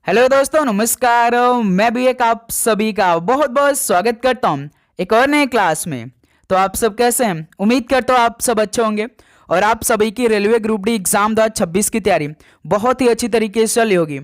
Hello दोस्तों, नमस्कार। मैं भी एक आप सभी का बहुत बहुत स्वागत करता हूं एक और नए क्लास में। तो आप सब कैसे हैं? उम्मीद करता हूं आप सब अच्छे होंगे और आप सभी की रेलवे ग्रुप डी एग्जाम 2026 की तैयारी बहुत ही अच्छी तरीके से चली होगी।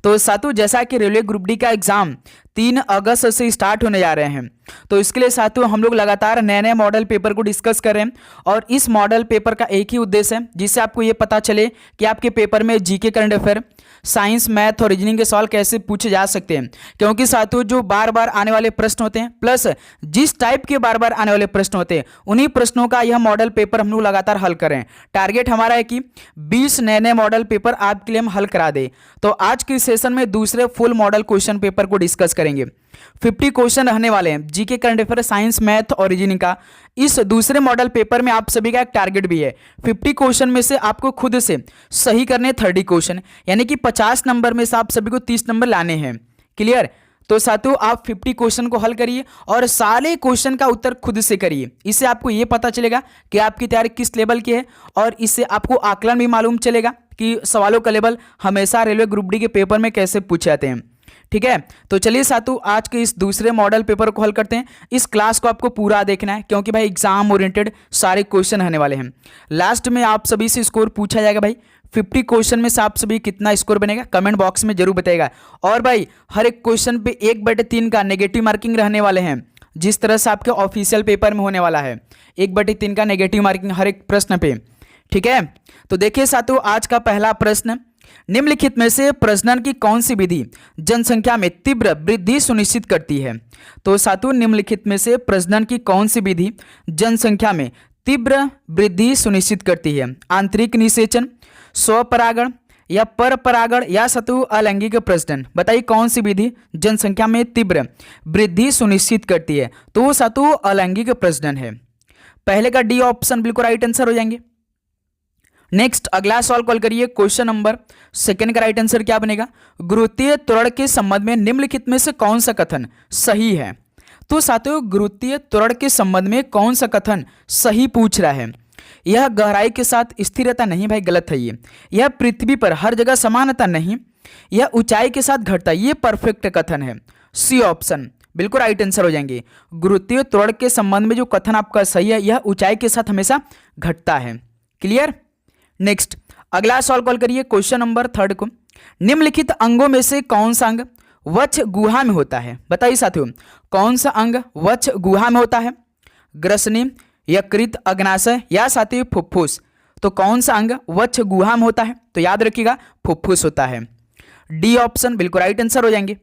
तो साथियों, जैसा कि रेलवे ग्रुप डी का एग्जाम 3 अगस्त से स्टार्ट होने जा रहे हैं, तो इसके लिए साथियों हम लोग लगातार नए नए मॉडल पेपर को डिस्कस कर रहे हैं। और इस मॉडल पेपर का एक ही उद्देश्य है, जिससे आपको ये पता चले कि आपके पेपर में GK, current affair, science, math और रीजनिंग के सवाल कैसे पूछे जा सकते हैं। क्योंकि साथियों, जो बार बार आने वाले प्रश्न होते हैं प्लस जिस टाइप के बार बार आने वाले प्रश्न होते हैं, उन्हीं प्रश्नों का यह मॉडल पेपर हम लोग लगातार हल करें। टारगेट हमारा है कि 20 नए नए मॉडल पेपर आपके लिए हम हल करा दें। तो आज के सेशन में दूसरे फुल मॉडल क्वेश्चन पेपर को डिस्कस करेंगे। 50 क्वेश्चन रहने वाले हैं GK, current affair, science, math और रीजनिंग का। इस दूसरे मॉडल पेपर में आप सभी का एक टारगेट भी है। 50 क्वेश्चन में से आपको खुद से सही करने 30 क्वेश्चन, यानी कि 50 नंबर में से आप सभी को 30 नंबर लाने हैं। क्लियर? तो साथियों, आप 50 क्वेश्चन को हल करिए और सारे क्वेश्चन का उत्तर खुद से करिए। इससे आपको यह पता चलेगा कि आपकी तैयारी किस लेवल की है, और इससे आपको आकलन भी मालूम चलेगा कि सवालों का लेवल हमेशा रेलवे ग्रुप डी के पेपर में कैसे पूछे जाते हैं। ठीक है, तो चलिए साथियों, आज के इस दूसरे मॉडल पेपर को हल करते हैं। इस क्लास को आपको पूरा देखना है, क्योंकि भाई एग्जाम ओरिएंटेड सारे क्वेश्चन रहने वाले हैं। लास्ट में आप सभी से स्कोर पूछा जाएगा। भाई 50 क्वेश्चन में से आप सभी कितना स्कोर बनेगा कमेंट बॉक्स में जरूर बताइएगा। और भाई हर एक क्वेश्चन पे 1/3 का नेगेटिव मार्किंग रहने वाले हैं, जिस तरह से आपके ऑफिशियल पेपर में होने वाला है। 1/3 का नेगेटिव मार्किंग हर एक प्रश्न पे। ठीक है, तो देखिए साथियों, आज का पहला प्रश्न, निम्नलिखित में से प्रजनन की कौन सी विधि जनसंख्या में तीव्र वृद्धि सुनिश्चित करती है? तो साथियों, निम्नलिखित में से प्रजनन की कौन सी विधि जनसंख्या में तीव्र वृद्धि सुनिश्चित करती है? आंतरिक निषेचन, स्वपरागण या परपरागण या साथियों अलैंगिक प्रजनन? बताइए कौन सी विधि जनसंख्या में तीव्र वृद्धि सुनिश्चित करती है? तो साथियों अलैंगिक प्रजनन है। पहले का डी ऑप्शन बिल्कुल राइट आंसर हो जाएंगे। नेक्स्ट अगला सवाल कॉल करिए। क्वेश्चन नंबर 2 का राइट आंसर क्या बनेगा? गुरुत्वीय त्वरण के संबंध में निम्नलिखित में से कौन सा कथन सही है? तो साथियों, गुरुत्वीय त्वरण के संबंध में कौन सा कथन सही पूछ रहा है? यह गहराई के साथ स्थिरता नहीं, भाई गलत है ये। यह पृथ्वी पर हर जगह समानता नहीं, यह ऊंचाई के साथ घटता, ये परफेक्ट कथन है। सी ऑप्शन बिल्कुल राइट आंसर हो जाएंगे। गुरुत्वीय त्वरण के संबंध में जो कथन आपका सही है, यह ऊंचाई के साथ हमेशा घटता है। क्लियर? नेक्स्ट अगला सवाल कॉल करिए। क्वेश्चन नंबर 3 को, निम्नलिखित अंगों में से कौन सा अंग वक्ष गुहा में होता है? बताइए साथियों, कौन सा अंग वक्ष गुहा में होता है? ग्रसनी, यकृत, अग्नाशय या साथियों फुफ्फुस? तो कौन सा अंग वक्ष गुहा में होता है? तो याद रखिएगा फुफ्फुस होता है। डी ऑप्शन बिल्कुल राइट आंसर हो जाएंगे।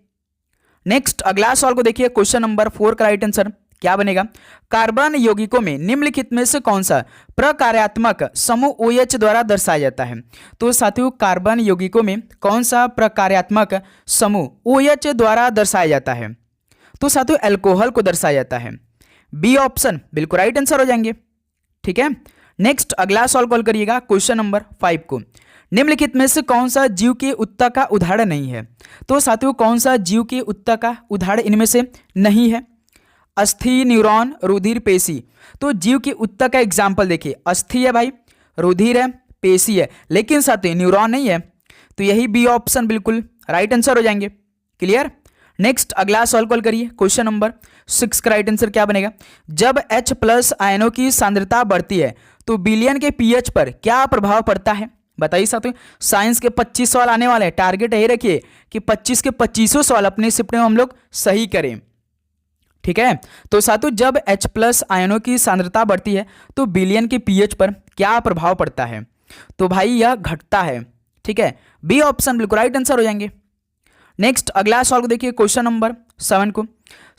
नेक्स्ट अगला सवाल को देखिए। क्वेश्चन नंबर 4 का राइट आंसर क्या बनेगा? कार्बन यौगिकों में निम्नलिखित में से कौन सा प्रकार्यात्मक समूह OH द्वारा दर्शाया जाता है? तो साथियों, कार्बन यौगिकों में कौन सा प्रकार्यात्मक समूह OH द्वारा दर्शाया जाता है? तो साथियों अल्कोहल को दर्शाया जाता है। बी ऑप्शन बिल्कुल राइट आंसर हो जाएंगे। ठीक है, नेक्स्ट अगला सवाल कॉल करिएगा। क्वेश्चन नंबर 5 को, निम्नलिखित में से कौन सा जीव के उत्तक का उदाहरण नहीं है? तो साथियों, कौन सा जीव के उत्तक का उदाहरण इनमें से नहीं है? अस्थि, न्यूरॉन, रुधिर, पेशी? तो जीव के उत्तक का एग्जाम्पल देखिए, अस्थि है भाई, रुधिर है, पेशी है, लेकिन साथियों न्यूरॉन नहीं है। तो यही बी ऑप्शन बिल्कुल राइट आंसर हो जाएंगे। क्लियर? नेक्स्ट अगला सवाल कॉल करिए। क्वेश्चन नंबर 6 का राइट आंसर क्या बनेगा? जब H+ आयनों की सांद्रता बढ़ती है तो विलयन के pH पर क्या प्रभाव पड़ता है? बताइए साथियों, साइंस के 25 सवाल आने वाले हैं। टारगेट यही रखिए कि 25 के 25 सवाल अपने शिफ्ट में हम लोग सही करें। ठीक है, तो साथियों जब H+ आयनों की सांद्रता बढ़ती है तो विलयन के pH पर क्या प्रभाव पड़ता है? तो भाई यह घटता है। ठीक है, बी ऑप्शन बिल्कुल राइट आंसर हो जाएंगे। नेक्स्ट अगला सवाल को देखिए। क्वेश्चन नंबर 7 को,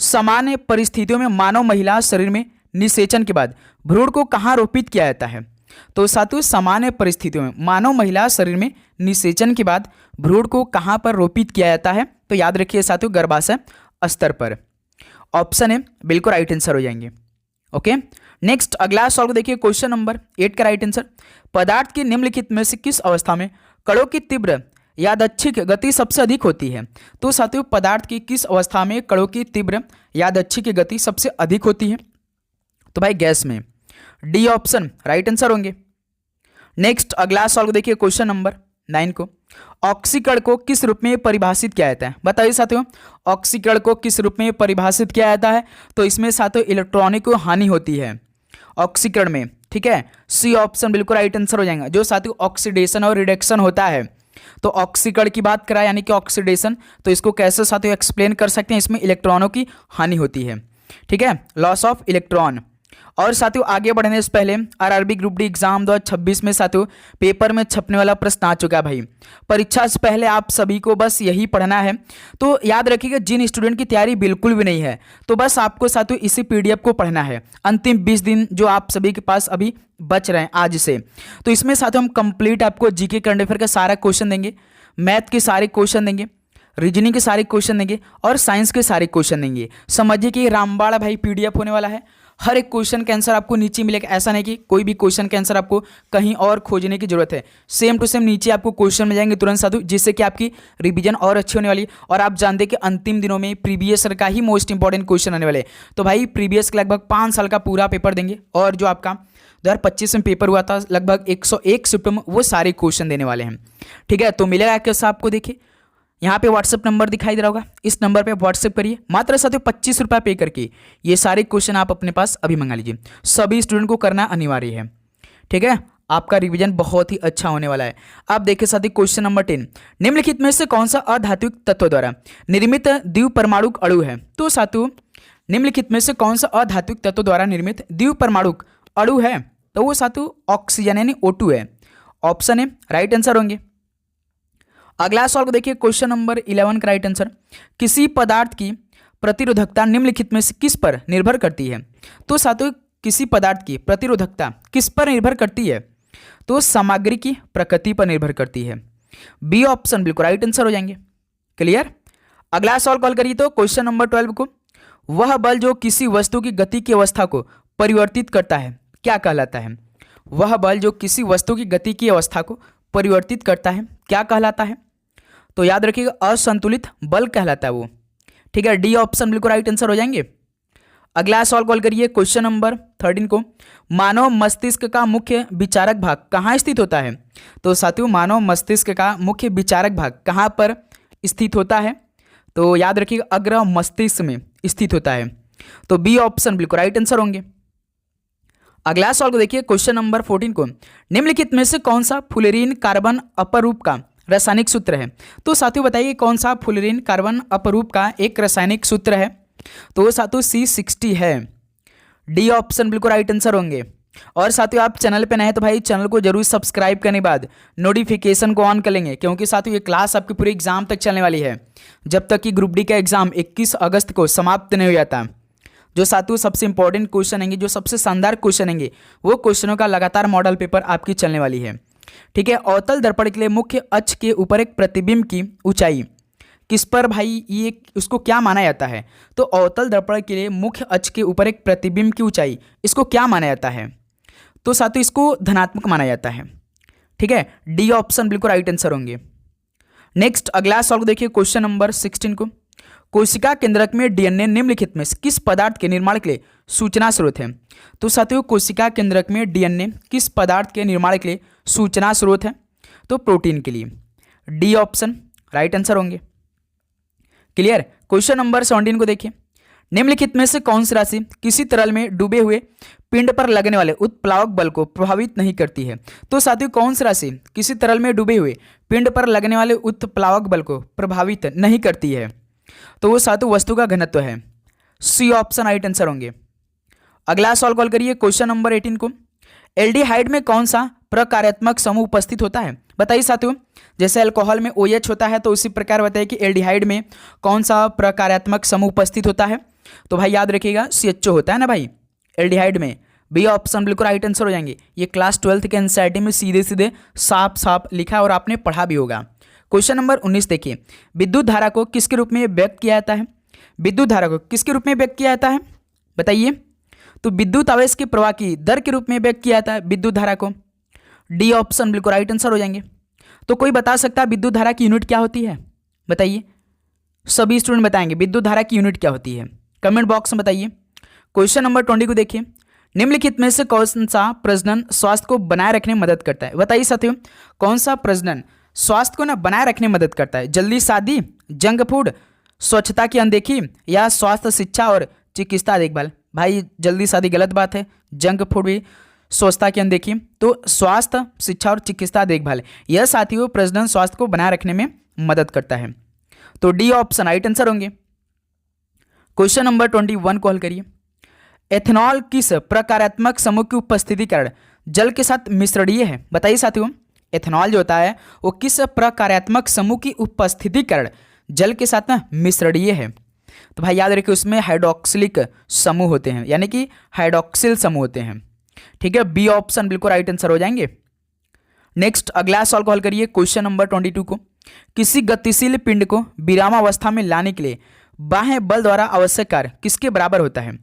सामान्य परिस्थितियों में मानव महिला शरीर में निषेचन के बाद भ्रूण को कहाँ रोपित किया जाता है? तो साथियों सामान्य परिस्थितियों में मानव महिला शरीर में निषेचन के बाद भ्रूण को कहाँ पर रोपित किया जाता है? तो याद रखिए साथियों गर्भाशय स्तर पर। ऑप्शन है बिल्कुल राइट आंसर हो जाएंगे। ओके, नेक्स्ट अगला सवाल को देखिए। क्वेश्चन नंबर 8 का राइट आंसर, पदार्थ की निम्नलिखित में से किस अवस्था में कणों की तीव्र यादच्छिक गति सबसे अधिक होती है? तो साथियों पदार्थ की किस अवस्था में कणों की तीव्र यादच्छिक गति सबसे अधिक होती है? तो भाई गैस में। डी ऑप्शन राइट आंसर होंगे। नेक्स्ट अगला सवाल को देखिए। क्वेश्चन नंबर 9 को, ऑक्सीकण को किस रूप में परिभाषित किया जाता है? बताइए साथियों, ऑक्सीकण को किस रूप में परिभाषित किया जाता है? तो इसमें साथियों इलेक्ट्रॉनिक को हानि होती है ऑक्सीकरण में, ठीक है। सी ऑप्शन बिल्कुल राइट आंसर हो जाएगा। जो साथियों ऑक्सीडेशन और रिडक्शन होता है, तो ऑक्सीकरण की बात करा यानी कि ऑक्सीडेशन, तो इसको कैसे साथियों एक्सप्लेन कर सकते हैं? इसमें इलेक्ट्रॉनों की हानि होती है, ठीक है, लॉस ऑफ इलेक्ट्रॉन। और साथियों आगे बढ़ने से पहले आरआरबी ग्रुप डी एग्जाम 2026 में साथियों पेपर में छपने वाला प्रश्न आ चुका है भाई। परीक्षा से पहले आप सभी को बस यही पढ़ना है। तो याद रखिएगा, जिन स्टूडेंट की तैयारी बिल्कुल भी नहीं है, तो बस आपको साथियों इसी पीडीएफ को पढ़ना है। अंतिम 20 दिन जो आप सभी के पास अभी बच रहे हैं आज से, तो इसमें साथियों हम कंप्लीट आपको जीके करंट अफेयर का सारा क्वेश्चन देंगे, मैथ के सारे क्वेश्चन देंगे, रीजनिंग के सारे क्वेश्चन देंगे और साइंस के सारे क्वेश्चन देंगे। समझिए कि रामबाड़ा भाई पीडीएफ होने वाला है। हर एक क्वेश्चन का आंसर आपको नीचे मिलेगा। ऐसा नहीं कि कोई भी क्वेश्चन का आंसर आपको कहीं और खोजने की जरूरत है, सेम टू सेम नीचे आपको क्वेश्चन मिल जाएंगे तुरंत साथियों, जिससे कि आपकी रिवीजन और अच्छी होने वाली है। और आप जानते हैं कि अंतिम दिनों में प्रीवियस का ही मोस्ट इंपॉर्टेंट क्वेश्चन आने वाले हैं। तो भाई प्रीवियस के लगभग 5 साल का पूरा पेपर देंगे, और जो आपका 2025 में पेपर हुआ था लगभग 101 शिफ्ट में, वो सारे क्वेश्चन देने वाले हैं, ठीक है। तो मिलेगा कैसा आपको, देखिए यहाँ पे व्हाट्सएप नंबर दिखाई दे रहा होगा, इस नंबर पे व्हाट्सएप करिए। मात्र साथियों 25 रुपये पे करके ये सारे क्वेश्चन आप अपने पास अभी मंगा लीजिए। सभी स्टूडेंट को करना अनिवार्य है, ठीक है। आपका रिवीजन बहुत ही अच्छा होने वाला है। अब देखिए साथियों क्वेश्चन नंबर 10, निम्नलिखित में से कौन सा अधात्विक तत्व द्वारा निर्मित द्विपरमाणुक अणु है? तो साथियों निम्नलिखित में से कौन सा अधात्विक तत्व द्वारा निर्मित द्विपरमाणुक अणु है? तो वो साथियों ऑक्सीजन यानी O2 है। ऑप्शन है राइट आंसर होंगे। अगला सवाल को देखिए, क्वेश्चन नंबर 11 का राइट आंसर, किसी पदार्थ की प्रतिरोधकता निम्नलिखित में से किस पर निर्भर करती है? तो साथियों किसी पदार्थ की प्रतिरोधकता किस पर निर्भर करती है? तो सामग्री की प्रकृति पर निर्भर करती है। बी ऑप्शन बिल्कुल राइट आंसर हो जाएंगे। क्लियर। अगला सवाल कॉल करिए, तो क्वेश्चन नंबर 12 को, वह बल जो किसी वस्तु की गति की अवस्था को परिवर्तित करता है क्या कहलाता है? वह बल जो किसी वस्तु की गति की अवस्था को परिवर्तित करता है क्या कहलाता है? तो याद रखिएगा असंतुलित बल कहलाता है वो, ठीक है। डी ऑप्शन बिल्कुल राइट आंसर हो जाएंगे। अगला सवाल कॉल करिए, क्वेश्चन नंबर 13 को, मानव मस्तिष्क का मुख्य विचारक भाग कहाँ स्थित होता है? तो साथियों मानव मस्तिष्क का मुख्य विचारक भाग कहाँ पर स्थित होता है? तो याद रखिएगा अग्र मस्तिष्क में स्थित होता है। तो बी ऑप्शन बिल्कुल राइट आंसर होंगे। अगला सवाल को देखिए, क्वेश्चन नंबर 14 को, निम्नलिखित में से कौन सा फ्लोरीन कार्बन अपरूप का रासायनिक सूत्र है? तो साथियों बताइए कौन सा फ्लोरीन कार्बन अपरूप का एक रासायनिक सूत्र है? तो वो साथियों C60 है। डी ऑप्शन बिल्कुल राइट आंसर होंगे। और साथियों आप चैनल पे नए हैं तो भाई चैनल को जरूर सब्सक्राइब करने के बाद नोटिफिकेशन को ऑन कर लेंगे, क्योंकि साथियों ये क्लास आपकी पूरे एग्जाम तक चलने वाली है, जब तक कि ग्रुप डी का एग्जाम 21 अगस्त को समाप्त नहीं हो जाता। जो साथियों सबसे इंपॉर्टेंट क्वेश्चन होंगे, जो सबसे शानदार क्वेश्चन होंगे, वो क्वेश्चनों का लगातार मॉडल पेपर आपकी चलने वाली है, ठीक है। अवतल दर्पण के लिए मुख्य अक्ष के ऊपर एक प्रतिबिंब की ऊंचाई किस पर भाई, ये उसको क्या माना जाता है? तो अवतल दर्पण के लिए मुख्य अक्ष के ऊपर एक प्रतिबिंब की ऊंचाई, इसको क्या माना जाता है? तो साथियों इसको धनात्मक माना जाता है, ठीक है। डी ऑप्शन बिल्कुल राइट आंसर होंगे। नेक्स्ट अगला सवाल को देखिए, क्वेश्चन नंबर 16 को, कोशिका केंद्रक में डीएनए निम्नलिखित में किस पदार्थ के निर्माण के लिए सूचना स्रोत है? तो साथियों कोशिका केंद्रक में डीएनए किस पदार्थ के निर्माण के लिए सूचना स्रोत है? तो प्रोटीन के लिए। डी ऑप्शन राइट आंसर होंगे। क्लियर। क्वेश्चन नंबर 17 को देखिए, निम्नलिखित में से कौन सी राशि किसी तरल में डूबे हुए पिंड पर लगने वाले उत्प्लावक बल को प्रभावित नहीं करती है? तो साथियों कौन सी राशि किसी तरल में डूबे हुए पिंड पर लगने वाले उत्प्लावक बल को प्रभावित नहीं करती है? तो वो साथियों वस्तु का घनत्व है। सी ऑप्शन राइट आंसर होंगे। अगला सवाल कॉल करिए, क्वेश्चन नंबर 18 को, एल्डिहाइड में कौन सा प्रकार्यात्मक समूह उपस्थित होता है? बताइए साथियों, जैसे अल्कोहल में OH होता है, तो उसी प्रकार बताइए कि एल्डिहाइड में कौन सा प्रकार्यात्मक समूह उपस्थित होता है? तो भाई याद रखिएगा CHO होता है ना भाई एल्डिहाइड में। बी ऑप्शन बिल्कुल राइट आंसर हो जाएंगे। ये क्लास 12th के एनसीईआरटी में सीधे सीधे साफ साफ लिखा है और आपने पढ़ा भी होगा। क्वेश्चन नंबर 19 देखिए, विद्युत धारा को किसके रूप में व्यक्त किया जाता है? विद्युत धारा को किसके रूप में व्यक्त किया जाता है बताइए? तो विद्युत आवेश के प्रवाह की दर के रूप में व्यक्त किया जाता है विद्युत धारा को। डी ऑप्शन बिल्कुल राइट आंसर हो जाएंगे। तो कोई बता सकता है विद्युत धारा की यूनिट क्या होती है? बताइए, सभी स्टूडेंट बताएंगे विद्युत धारा की यूनिट क्या होती है, कमेंट बॉक्स में बताइए। क्वेश्चन नंबर 20 को देखिए, निम्नलिखित में से कौन सा प्रजनन स्वास्थ्य को बनाए रखने में मदद करता है? बताइए साथियों, कौन सा प्रजनन स्वास्थ्य को ना बनाए रखने में मदद करता है? जल्दी शादी, जंक फूड, स्वच्छता की अनदेखी या स्वास्थ्य शिक्षा और चिकित्सा देखभाल? भाई जल्दी शादी गलत बात है, जंक फूड भी, स्वच्छता की अनदेखी। तो स्वास्थ्य शिक्षा और चिकित्सा देखभाल, यह साथियों प्रजनन स्वास्थ्य को बनाए रखने में मदद करता है। तो डी ऑप्शन राइट आंसर होंगे। क्वेश्चन नंबर 21 को हल करिए। एथेनॉल किस प्रकारात्मक समूह की उपस्थिति कारण जल के साथ मिश्रणीय है? बताइए साथियों, एथेनॉल जो होता है वो किस प्रकारात्मक समूह की उपस्थिति कारण जल के साथ ना मिश्रणीय है? तो भाई याद रखिए उसमें हाइड्रोक्सिलिक समूह होते हैं, यानी कि हाइड्रोक्सिल समूह होते हैं। ठीक है, बी ऑप्शन बिल्कुल राइट आंसर हो जाएंगे। नेक्स्ट अगला सवाल को हल करिए। क्वेश्चन नंबर 22 को, किसी गतिशील पिंड को विरामावस्था में लाने के लिए बाह्य बल द्वारा आवश्यक कार्य किसके बराबर होता है?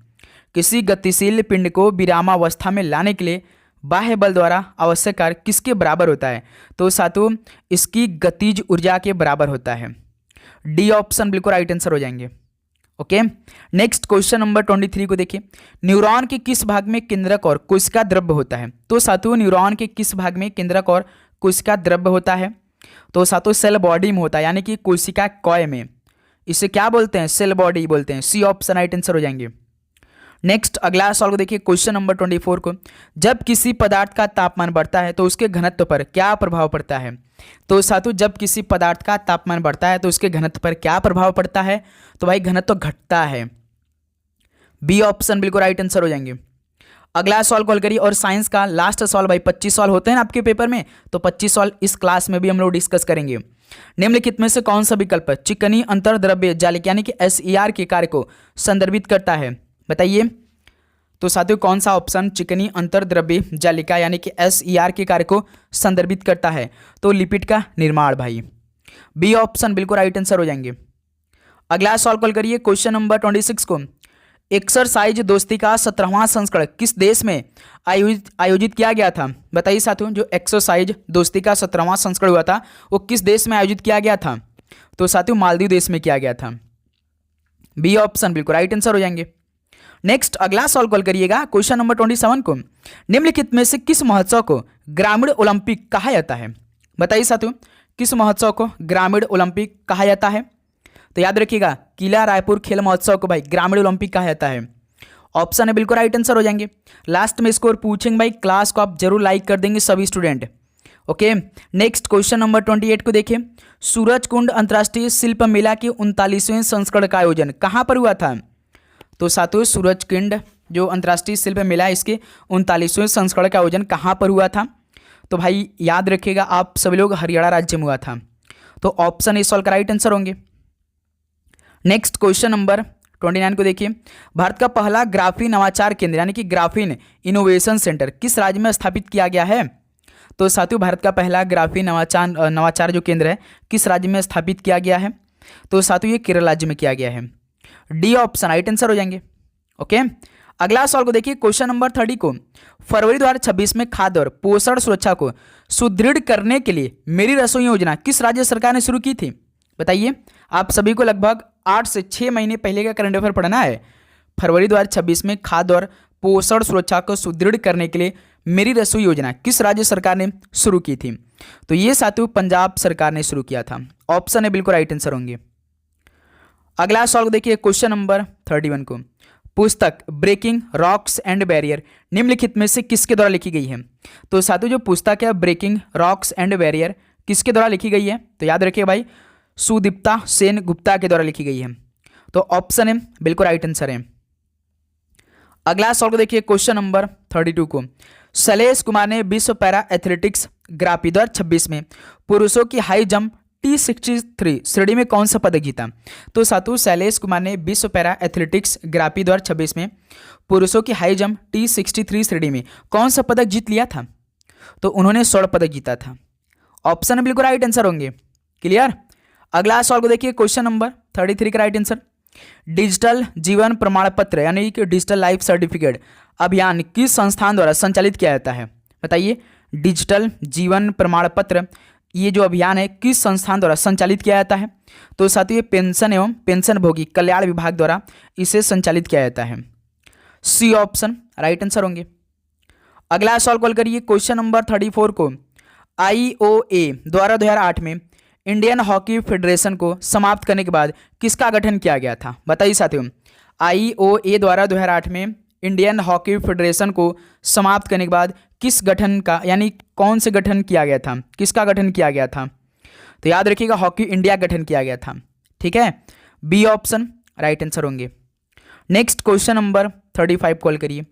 किसी गतिशील पिंड को विरामावस्था में लाने के लिए बाह्य बल द्वारा आवश्यक कार्य किसके बराबर होता है? तो साथियों इसकी गतिज ऊर्जा के बराबर होता है। डी ऑप्शन बिल्कुल राइट आंसर हो जाएंगे। ओके, नेक्स्ट क्वेश्चन नंबर 23 को देखिए। न्यूरॉन के किस भाग में केंद्रक और कोशिका द्रव्य होता है? तो साथियों न्यूरॉन के किस भाग में केंद्रक और कोशिका द्रव्य होता है? तो साथियों सेल बॉडी में होता है, यानी कि कोशिका कॉय में। इसे क्या बोलते हैं? सेल बॉडी बोलते हैं। सी ऑप्शन राइट आंसर हो जाएंगे। नेक्स्ट अगला सवाल को देखिए। क्वेश्चन नंबर 24 को, जब किसी पदार्थ का तापमान बढ़ता है तो उसके घनत्व पर क्या प्रभाव पड़ता है? तो साथियों जब किसी पदार्थ का तापमान बढ़ता है तो उसके घनत्व पर क्या प्रभाव पड़ता है? तो भाई घनत्व घटता है। बी ऑप्शन बिल्कुल राइट आंसर हो जाएंगे। अगला सवाल कॉल करिए और साइंस का लास्ट सवाल, भाई 25 सवाल होते हैं ना आपके पेपर में, तो 25 सवाल इस क्लास में भी हम लोग डिस्कस करेंगे। निम्नलिखित में से कौन सा विकल्प चिकनी अंतर्द्रव्य जालिका यानी कि SER के कार्य को संदर्भित करता है? बताइए। तो साथियों कौन सा ऑप्शन चिकनी अंतर्द्रव्य जालिका यानी कि SER के कार्य को संदर्भित करता है? तो लिपिड का निर्माण भाई। बी ऑप्शन बिल्कुल राइट आंसर हो जाएंगे। अगला सवाल कॉल करिए। क्वेश्चन नंबर 26 को, एक्सरसाइज दोस्ती का 17वां संस्करण किस देश में आयोजित किया गया था? बताइए साथियों, जो एक्सरसाइज दोस्ती का 17वां संस्करण हुआ था वो किस देश में आयोजित किया गया था? तो साथियों मालदीव देश में किया गया था। बी ऑप्शन बिल्कुल राइट आंसर हो जाएंगे। नेक्स्ट अगला सवाल कॉल करिएगा। क्वेश्चन नंबर 27 को, निम्नलिखित में से किस महोत्सव को ग्रामीण ओलंपिक कहा जाता है? बताइए साथियों, किस महोत्सव को ग्रामीण ओलंपिक कहा जाता है? तो याद रखिएगा किला रायपुर खेल महोत्सव को भाई ग्रामीण ओलंपिक कहा जाता है। ऑप्शन है बिल्कुल राइट आंसर हो जाएंगे। लास्ट में स्कोर पूछेंगे भाई, क्लास को आप जरूर लाइक कर देंगे सभी student. Okay, next question number 28 को देखिए। सूरजकुंड अंतर्राष्ट्रीय शिल्प मेला के 39वें संस्करण का आयोजन कहाँ पर हुआ था? तो साथियों सूरजकुंड जो अंतर्राष्ट्रीय शिल्प मेला है इसके 39वें संस्करण का आयोजन कहाँ पर हुआ था? तो भाई याद रखिएगा आप सभी लोग हरियाणा राज्य में हुआ था। तो ऑप्शन इस सवाल का राइट आंसर होंगे। नेक्स्ट क्वेश्चन नंबर 29 को देखिए। भारत का पहला ग्राफीन नवाचार केंद्र यानी कि ग्राफीन इनोवेशन सेंटर किस राज्य में स्थापित किया गया है? तो साथियों भारत का पहला ग्राफीन नवाचार जो केंद्र है किस राज्य में स्थापित किया गया है? तो साथियों ये केरल राज्य में किया गया है। डी ऑप्शन राइट आंसर हो जाएंगे। ओके, अगला सवाल को देखिए। क्वेश्चन नंबर 30 को, फरवरी 2026 में खाद्य और पोषण सुरक्षा को सुदृढ़ करने के लिए मेरी रसोई योजना किस राज्य सरकार ने शुरू की थी? बताइए। आप सभी को लगभग 8 से 6 महीने पहले का करंट अफेयर पढ़ना है। फरवरी 2026 में खाद्य और पोषण सुरक्षा को सुदृढ़ करने के लिए मेरी रसोई योजना किस राज्य सरकार ने शुरू की थी? तो ये साथियों पंजाब सरकार ने शुरू किया था। ऑप्शन है बिल्कुल राइट आंसर होंगे। अगला सवाल देखिए। क्वेश्चन नंबर 31 को, पुस्तक ब्रेकिंग रॉक्स एंड बैरियर निम्नलिखित में से किसके द्वारा लिखी गई है? तो साथियों जो पुस्तक है ब्रेकिंग रॉक्स एंड बैरियर किसके द्वारा लिखी गई है? तो याद रखिए भाई सुदीप्ता सेन गुप्ता के द्वारा लिखी गई है। तो ऑप्शन है बिल्कुल राइट आंसर है। अगला सवाल को देखिए। क्वेश्चन नंबर 32 को, शैलेश कुमार ने विश्व पैरा एथलेटिक्स ग्रापी 2026 में पुरुषों की हाई जंप T63 श्रेणी में कौन सा पदक जीता? तो साथियों शैलेश कुमार ने विश्व पैरा एथलेटिक्स ग्रापी 2026 में पुरुषों की हाई जंप T63 श्रेणी में कौन सा पदक जीत लिया था? तो उन्होंने स्वर्ण पदक जीता था। ऑप्शन बिल्कुल राइट आंसर होंगे। क्लियर। अगला सवाल को देखिए। क्वेश्चन नंबर 33 का राइट आंसर, डिजिटल जीवन प्रमाण पत्र यानी कि डिजिटल लाइफ सर्टिफिकेट अभियान किस संस्थान द्वारा संचालित किया जाता है? बताइए। डिजिटल जीवन प्रमाण पत्र ये जो अभियान है किस संस्थान द्वारा संचालित किया जाता है? तो साथियों ये पेंशन एवं पेंशनभोगी कल्याण विभाग द्वारा इसे संचालित किया जाता है। सी ऑप्शन राइट आंसर होंगे। अगला सवाल कॉल करिए। क्वेश्चन नंबर 34 को, IOA द्वारा 2008 में इंडियन हॉकी फेडरेशन को समाप्त करने के बाद किसका गठन किया गया था? बताइए साथियों। IOA द्वारा 2008 में इंडियन हॉकी फेडरेशन को समाप्त करने के बाद किस गठन का, यानी कौन से गठन किया गया था, किसका गठन किया गया था? तो याद रखिएगा, हॉकी इंडिया गठन किया गया था। ठीक है, बी ऑप्शन राइट आंसर होंगे। नेक्स्ट क्वेश्चन नंबर 35 कॉल करिए।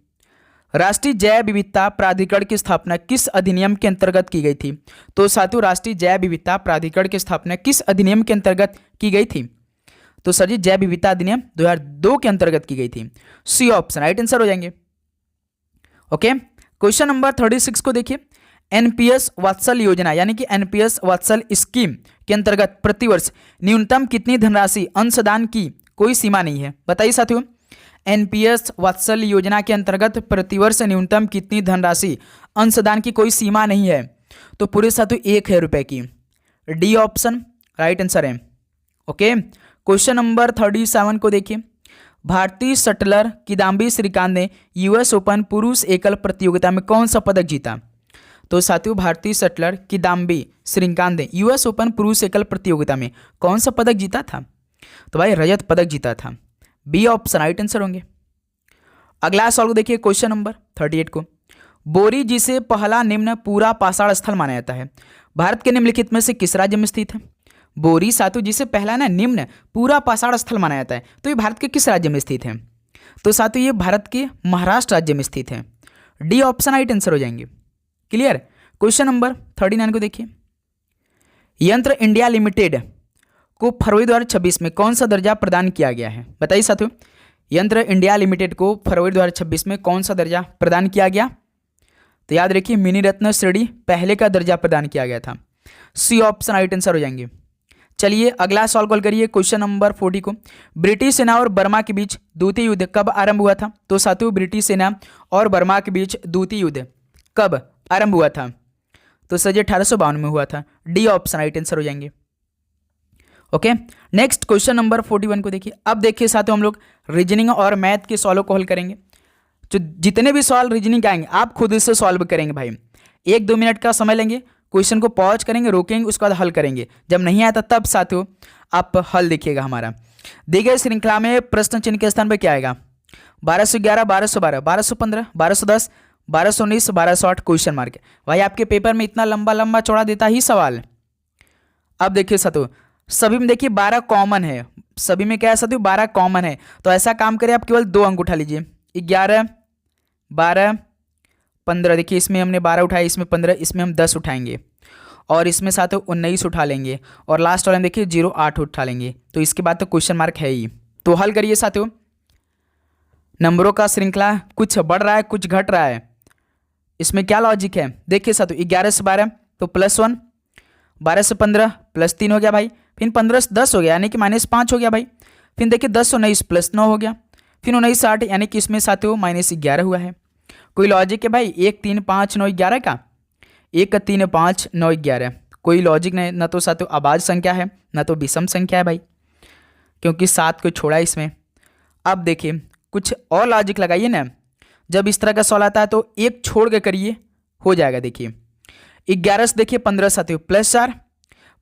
राष्ट्रीय जैव विविधता प्राधिकरण की स्थापना किस अधिनियम के अंतर्गत की गई थी? तो साथियों, राष्ट्रीय जैव विविधता प्राधिकरण की स्थापना किस अधिनियम के अंतर्गत की गई थी? तो सर जी, जैव विविधता अधिनियम 2002 के अंतर्गत की गई थी। सी ऑप्शन राइट आंसर हो जाएंगे। ओके, क्वेश्चन नंबर 36 को देखिए। एनपीएस वात्सल योजना यानी कि एनपीएस वात्सल स्कीम के अंतर्गत प्रतिवर्ष न्यूनतम कितनी धनराशि अंशदान की कोई सीमा नहीं है? बताइए साथियों, एनपीएस वात्सल योजना के अंतर्गत प्रतिवर्ष न्यूनतम कितनी धनराशि अंशदान की कोई सीमा नहीं है? तो पूरे साथियों 1,000 रुपए की। डी ऑप्शन राइट आंसर है। ओके, क्वेश्चन नंबर 37 को देखिए। भारतीय शटलर किदाम्बी श्रीकांत ने यूएस ओपन पुरुष एकल प्रतियोगिता में कौन सा पदक जीता? तो साथियों, भारतीय शटलर किदाम्बी श्रीकांत ने यूएस ओपन पुरुष एकल प्रतियोगिता में कौन सा पदक जीता था? तो भाई रजत पदक जीता था। बी ऑप्शन राइट आंसर होंगे। अगला सवाल को देखिए, क्वेश्चन नंबर 38 को। बोरी जिसे पहला निम्न पूरा पाषाण स्थल माना जाता है, भारत के निम्नलिखित में से किस राज्य में स्थित है? बोरी साथियों जिसे पहला ना निम्न पूरा पाषाण स्थल माना जाता है, तो ये भारत के किस राज्य में स्थित है? तो साथियों ये भारत के महाराष्ट्र राज्य में स्थित है। डी ऑप्शन राइट आंसर हो जाएंगे। क्लियर। क्वेश्चन नंबर 39 को देखिए। यंत्र इंडिया लिमिटेड को फरवरी 2026 में कौन सा दर्जा प्रदान किया गया है? बताइए साथियों, यंत्र इंडिया लिमिटेड को फरवरी 2026 में कौन सा दर्जा प्रदान किया गया? तो याद रखिए, मिनी रत्न श्रेणी पहले का दर्जा प्रदान किया गया था। सी ऑप्शन राइट आंसर हो जाएंगे। चलिए अगला सवाल कॉल करिए, क्वेश्चन नंबर 40 को। ब्रिटिश सेना और बर्मा के बीच द्वितीय युद्ध कब आरंभ हुआ था? तो साथियों, ब्रिटिश सेना और बर्मा के बीच द्वितीय युद्ध कब आरंभ हुआ था? तो सर जी 1852 में हुआ था। डी ऑप्शन राइट आंसर हो जाएंगे। ओके, नेक्स्ट क्वेश्चन नंबर 41 को देखिए। अब देखिए साथियों, हम लोग रीजनिंग और मैथ के सवालों को हल करेंगे। जो जितने भी सवाल रीजनिंग के आएंगे आप खुद इससे सॉल्व करेंगे भाई। 1-2 मिनट का समय लेंगे, क्वेश्चन को पॉज करेंगे, रोकेंगे, उसके बाद हल करेंगे। जब नहीं आता तब साथियों आप हल देखिएगा हमारा। दी गई श्रृंखला में प्रश्न चिन्ह के स्थान पर क्या आएगा? 1211, 1212, 1215, 1210, 1219, 1208 क्वेश्चन मार्क। भाई आपके पेपर में इतना लंबा लंबा चौड़ा देता ही सवाल। अब देखिए साथियों, सभी में देखिए 12 कॉमन है, सभी में क्या है साथियों 12 कॉमन है। तो ऐसा काम करें, आप केवल 2 अंक उठा लीजिए। 11, 12, 15। देखिए इसमें हमने 12 उठाया, इसमें 15, इसमें हम 10 उठाएंगे और इसमें साथियों 19 उठा लेंगे और लास्ट वाले में देखिए 0, 8 उठा लेंगे। तो इसके बाद तो क्वेश्चन मार्क है ही। तो हल करिए साथियों। नंबरों का श्रृंखला कुछ बढ़ रहा है कुछ घट रहा है, इसमें क्या लॉजिक है? देखिए साथियों 11 से 12 तो +1, 12 से 15 +3 हो गया भाई, फिर 15 से 10 हो गया यानी कि -5 हो गया भाई, फिर देखिए 10 से 19 +9 हो गया, फिर 19 से 8 यानी कि इसमें साथियों -11 हुआ है। कोई लॉजिक है भाई 1, 3, 5, 9, 11 का? 1, 3, 5, 9, 11 कोई लॉजिक नहीं। न तो साथियों अभाज्य संख्या है न तो विषम संख्या है भाई, क्योंकि 7 को छोड़ा इसमें। अब देखिए कुछ और लॉजिक लगाइए ना, जब इस तरह का सवाल आता है तो एक छोड़ के करिए, हो जाएगा। देखिए 11 से देखिए 15 साथियों +4,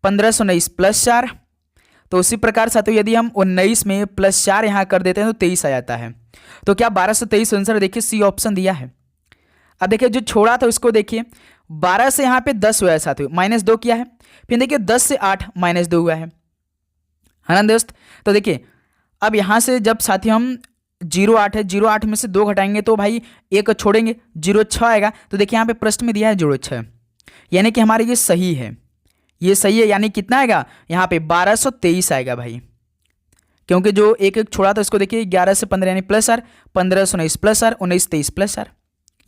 15 से 19 +4। तो उसी प्रकार साथियों यदि हम 19 में +4 यहाँ कर देते हैं तो 23 आ जाता है। तो क्या 12 से 23 आंसर? देखिए सी ऑप्शन दिया है। अब देखिए जो छोड़ा था उसको देखिए, 12 से यहाँ पे 10 हुआ है साथियों, -2 किया है, फिर देखिए 10 से 8 -2 हुआ है ना दोस्त। तो देखिए अब यहाँ से जब साथियों हम 0,8 है, 0,8 में से 2 घटाएंगे तो भाई 1 छोड़ेंगे, 0,6 आएगा। तो देखिए यहाँ पे प्रश्न में दिया है 0,6, यानी कि हमारे ये सही है, ये सही है। यानी कितना आएगा यहाँ पे? 1223 आएगा भाई, क्योंकि जो एक छोड़ा था इसको देखिए 11 से 15 यानी +4, 15 से 19 +4, 19 23 +4,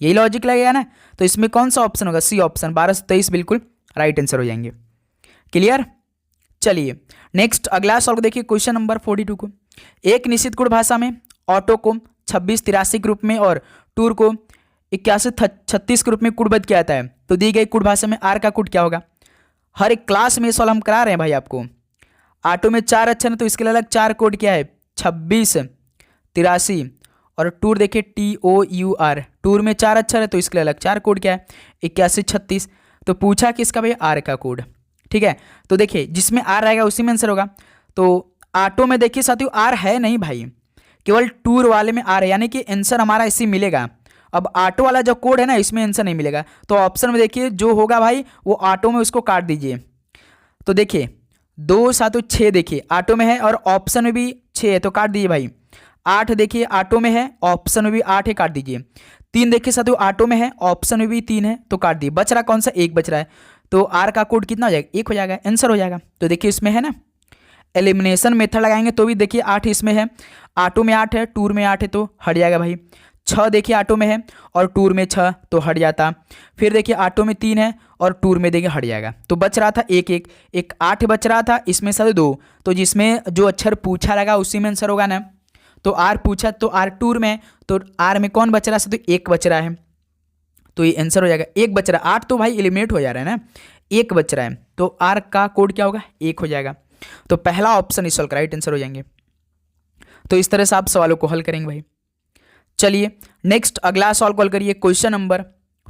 यही लॉजिक लगेगा ना। तो इसमें कौन सा ऑप्शन होगा? सी ऑप्शन 12 से 23 बिल्कुल राइट आंसर हो जाएंगे। क्लियर। चलिए नेक्स्ट अगला सवाल देखिए, क्वेश्चन नंबर 42 को। एक निश्चित गुण भाषा में ऑटो को 2683 के रूप में और टूर को 8136 के रूप में कुटबद्ध किया जाता है, तो दी गई कुट भाषा में आर का कुट क्या होगा? हर एक क्लास में सवाल हम करा रहे हैं भाई आपको। ऑटो में 4 अक्षर है तो इसके लिए अलग 4 कोड क्या है? 2683। और टूर देखिए TOUR, टूर में 4 अक्षर है तो इसके लिए अलग 4 कोड क्या है? 8136। तो पूछा किसका भाई, आर का कोड। ठीक है, तो देखिए जिसमें आर रहेगा उसी में आंसर होगा। तो ऑटो में देखिए साथियों आर है नहीं भाई, केवल टूर वाले में आर है, यानी कि आंसर हमारा इसी मिलेगा। अब ऑटो वाला जो कोड है ना इसमें आंसर नहीं मिलेगा, तो ऑप्शन में देखिए जो होगा भाई वो ऑटो में उसको काट दीजिए। तो देखिए 2 सातों 6 देखिए ऑटो में है और ऑप्शन में भी 6 है तो काट दीजिए भाई। 8 देखिए ऑटो में है, ऑप्शन में भी 8 है, काट दीजिए। 3 देखिए साथियों ऑटो में है, ऑप्शन में भी 3 है तो काट दिए। बच रहा कौन सा, 1 बच रहा है। तो आर का कोड कितना हो जाएगा, 1 हो जाएगा, आंसर हो जाएगा। तो देखिए इसमें है ना, एलिमिनेशन मेथड लगाएंगे तो भी देखिए 8 इसमें है, ऑटो में 8 है, टूर में 8 है तो हट जाएगा भाई। 6 देखिए ऑटो में है और टूर में 6 तो हट जाता। फिर देखिए ऑटो में 3 है और टूर में देखिए हट जाएगा। तो बच रहा था 1 1 1 8 बच रहा था, इसमें से 2, तो जिसमें जो अक्षर पूछा लगा उसी में आंसर होगा ना। तो आर पूछा तो आर टूर में, तो आर में कौन बच रहा है, तो 1 बच रहा है, तो ये आंसर हो जाएगा। 1 बच रहा है, 8 तो भाई एलिमिनेट हो जा रहा है ना, 1 बच रहा है, तो आर का कोड क्या होगा, 1 हो जाएगा। तो पहला ऑप्शन इस सवाल का राइट आंसर हो जाएंगे। तो इस तरह से आप सवालों को हल करेंगे भाई। चलिए नेक्स्ट अगला सवाल को हल करिए। क्वेश्चन नंबर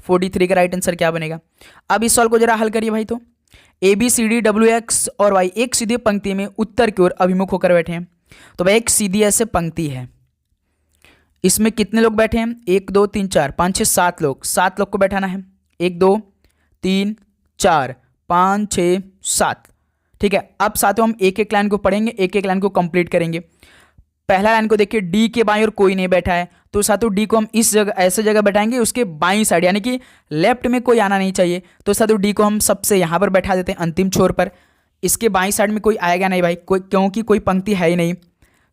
43 का राइट आंसर क्या बनेगा। अब इस सवाल को जरा हल करिए भाई। तो A B C D W X और वाई एक सीधी पंक्ति में उत्तर की ओर अभिमुख होकर बैठे हैं। तो भाई एक सीधी ऐसे पंक्ति है, इसमें कितने लोग बैठे हैं, 1 2 3 4 5 6 7 लोग, 7 लोग को बैठाना है। 1 2 3 4 5 6 7। ठीक है, अब साथियों हम एक एक लाइन को पढ़ेंगे, एक एक लाइन को कंप्लीट करेंगे। पहला लाइन को देखिए, डी के बाईं ओर कोई नहीं बैठा है, तो साथियों डी को हम इस जगह ऐसे जगह बैठाएंगे उसके बाईं साइड, यानी कि लेफ्ट में कोई आना नहीं चाहिए। तो साथियों डी को हम सबसे यहाँ पर बैठा देते हैं अंतिम छोर पर। इसके बाईं साइड में कोई आएगा नहीं भाई, कोई, क्योंकि कोई पंक्ति है ही नहीं।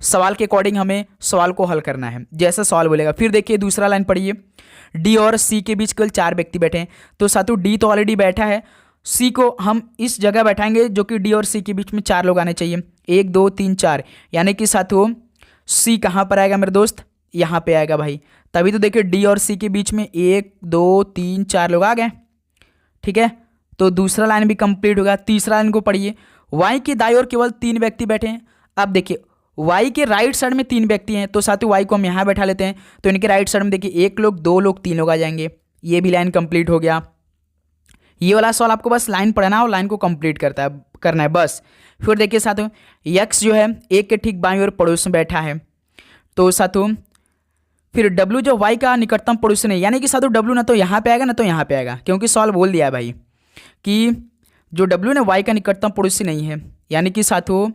सवाल के अकॉर्डिंग हमें सवाल को हल करना है, जैसा सवाल बोलेगा। फिर देखिए दूसरा लाइन पढ़िए, डी और सी के बीच केवल 4 व्यक्ति बैठे हैं। तो साथियों डी तो ऑलरेडी बैठा है, सी को हम इस जगह बैठाएंगे जो कि डी और सी के बीच में 4 लोग आने चाहिए। 1 2 3 4, यानी कि साथियों सी कहाँ पर आएगा मेरे दोस्त, यहाँ पे आएगा भाई। तभी तो देखिए डी और सी के बीच में 1 2 3 4 लोग आ गए। ठीक है, तो दूसरा लाइन भी कंप्लीट होगा। तीसरा लाइन को पढ़िए, वाई की दाईं ओर केवल 3 व्यक्ति बैठे हैं। अब देखिए वाई के राइट साइड में 3 व्यक्ति हैं, तो साथियों वाई को हम यहाँ बैठा लेते हैं। तो इनके राइट साइड में देखिए 1 लोग 2 लोग 3 लोग आ जाएंगे। ये भी लाइन कंप्लीट हो गया। ये वाला सवाल आपको बस लाइन पढ़ना और लाइन को कंप्लीट करना है बस। फिर देखिए साथियों यक्स जो है एक के ठीक बाईं ओर पड़ोस में बैठा है। तो साथियों फिर डब्ल्यू जो वाई का निकटतम पड़ोसी नहीं, यानी कि साथियों डब्ल्यू ना तो यहाँ पे आएगा ना तो यहाँ पे आएगा, क्योंकि सवाल बोल दिया है भाई कि जो डब्ल्यू ने वाई का निकटतम पड़ोसी नहीं है। यानी कि साथियों